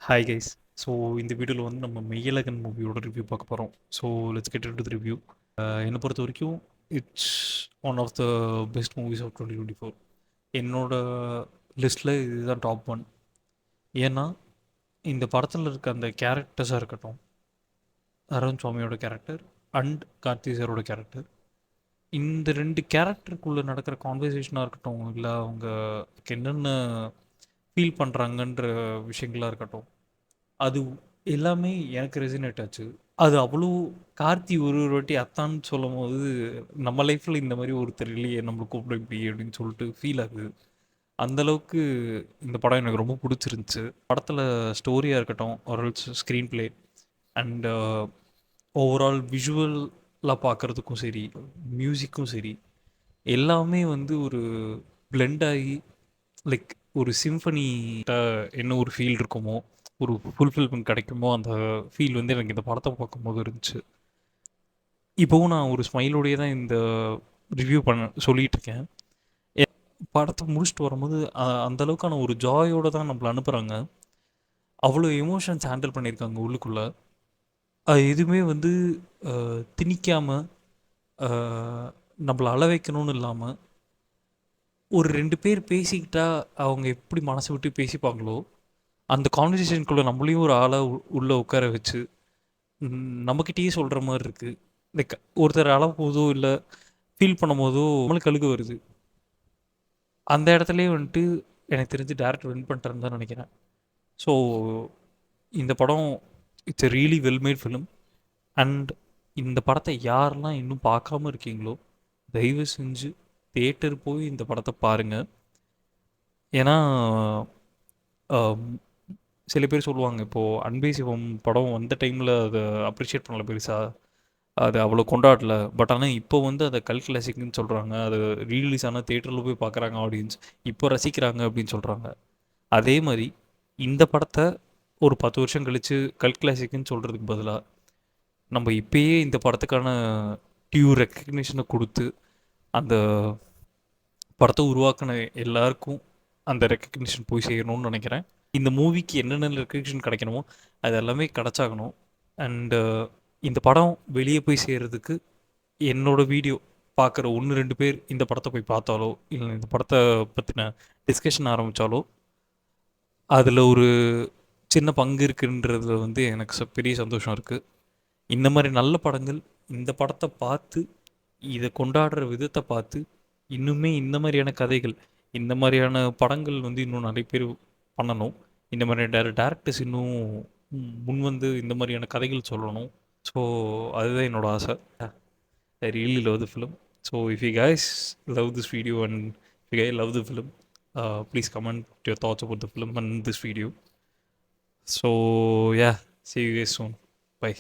Hi guys. So இந்த வீடியோவில் வந்து நம்ம மெய்யழகன் மூவியோட ரிவ்யூ பார்க்க போகிறோம். So let's get into the review. என்னை பொறுத்த வரைக்கும் it's one of the best movies of 2024. என்னோட லிஸ்ட்டில் இதுதான் டாப் ஒன். ஏன்னா இந்த படத்தில் இருக்க அந்த கேரக்டர்ஸாக இருக்கட்டும், அருண் சுவாமியோட கேரக்டர் அண்ட் கார்த்தி சாரோட கேரக்டர், இந்த ரெண்டு கேரக்டருக்குள்ளே நடக்கிற கான்வர்சேஷனாக இருக்கட்டும், இல்லை அவங்க என்னென்ன ஃபீல் பண்ணுறாங்கன்ற விஷயங்களாக இருக்கட்டும், அது எல்லாமே எனக்கு ரெசினேட் ஆச்சு. அது அவ்வளோ கார்த்தி ஒரு வாட்டி அத்தான்னு சொல்லும்போது, நம்ம லைஃப்பில் இந்த மாதிரி ஒருத்தர் இல்லையே நம்மளை கூப்பிட இப்படி அப்படின்னு சொல்லிட்டு ஃபீல் ஆகுது. அந்த அளவுக்கு இந்த படம் எனக்கு ரொம்ப பிடிச்சிருந்துச்சு. படத்தில் ஸ்டோரியாக இருக்கட்டும், ஒரு ஸ்க்ரீன் ப்ளே அண்ட் ஓவரால் விஷுவலாக பார்க்குறதுக்கும் சரி, மியூசிக்கும் சரி, எல்லாமே வந்து ஒரு பிளெண்ட் ஆகி லைக் ஒரு சிம்ஃபனி என்ன ஒரு ஃபீல் இருக்குமோ, ஒரு ஃபுல்ஃபில்மெண்ட் கிடைக்குமோ, அந்த ஃபீல் வந்து எனக்கு இந்த படத்தை பார்க்கும்போது இருந்துச்சு. இப்போவும் நான் ஒரு ஸ்மைலோடையே தான் இந்த ரிவ்யூ சொல்லிட்டு இருக்கேன். படத்தை முடிச்சுட்டு வரும்போது அந்த அளவுக்கான ஒரு ஜாயோடு தான் நம்மளை அனுப்புகிறாங்க. அவ்வளோ எமோஷன்ஸ் ஹேண்டில் பண்ணியிருக்காங்க உள்ளுக்குள்ளே. அது எதுவுமே வந்து திணிக்காமல் நம்மளை அள வைக்கணும்னு இல்லாமல், ஒரு 2 பேர் பேசிக்கிட்டா அவங்க எப்படி மனசை விட்டு பேசிப்பாங்களோ, அந்த கான்வர்சேஷனுக்குள்ளே நம்மளையும் ஒரு ஆளாக உள்ளே உட்கார வச்சு நம்மக்கிட்டேயே சொல்கிற மாதிரி இருக்குது. லைக் ஒருத்தர் அளவு போதோ இல்லை ஃபீல் பண்ணும் போதோ நம்மளுக்கு அழுக வருது. அந்த இடத்துலையே வந்துட்டு எனக்கு தெரிஞ்சு டேரக்டர் வின் பண்ணிட்டாருன்னு தான் நினைக்கிறேன். ஸோ இந்த படம் it's a really well made film. And இந்த படத்தை யாரெல்லாம் இன்னும் பார்க்காம இருக்கீங்களோ, தயவு செஞ்சு தியேட்டர் போய் இந்த படத்தை பாருங்கள். ஏன்னா சில பேர் சொல்லுவாங்க, இப்போது அன்பே சிவம் படம் வந்த டைமில் அதை அப்ரிஷியேட் பண்ணல பெருசாக, அது அவ்வளோ கொண்டாடல. பட் ஆனால் இப்போ வந்து அதை கல் கிளாசிக்னு சொல்கிறாங்க. அது ரீலீஸ் ஆனால் தேட்டரில் போய் பார்க்குறாங்க ஆடியன்ஸ், இப்போ ரசிக்கிறாங்க அப்படின்னு சொல்கிறாங்க. அதே மாதிரி இந்த படத்தை ஒரு 10 வருஷம் கழித்து கல் கிளாசிக்னு சொல்கிறதுக்கு பதிலாக நம்ம இப்போயே இந்த படத்துக்கான டியூ ரெக்கக்னிஷனை கொடுத்து அந்த படத்தை உருவாக்கின எல்லாருக்கும் அந்த ரெக்கக்னிஷன் போய் சேரணும்னு நினைக்கிறேன். இந்த மூவிக்கு என்னென்ன ரெக்கக்னிஷன் கிடைக்கணுமோ அது எல்லாமே கிடச்சாகணும். அண்டு இந்த படம் வெளியே போய் சேர்கிறதுக்கு என்னோட வீடியோ பார்க்குற 1-2 பேர் இந்த படத்தை போய் பார்த்தாலோ, இல்லை இந்த படத்தை பற்றின டிஸ்கஷன் ஆரம்பித்தாலோ, அதில் ஒரு சின்ன பங்கு இருக்குன்றதுல வந்து எனக்கு பெரிய சந்தோஷம் இருக்குது. இந்த மாதிரி நல்ல படங்கள், இந்த படத்தை பார்த்து இதை கொண்டாடுற விதத்தை பார்த்து இன்னுமே இந்த மாதிரியான கதைகள், இந்த மாதிரியான படங்கள் வந்து இன்னும் நிறைய பேர் பண்ணணும். இந்த மாதிரி டேரக்டர்ஸ் இன்னும் முன் வந்து இந்த மாதிரியான கதைகள் சொல்லணும். ஸோ அதுதான் என்னோடய ஆசை. I really love the film. So if you guys love this video and if you guys love the film, please comment your thoughts about the film and this video. So yeah, see you guys soon. Bye.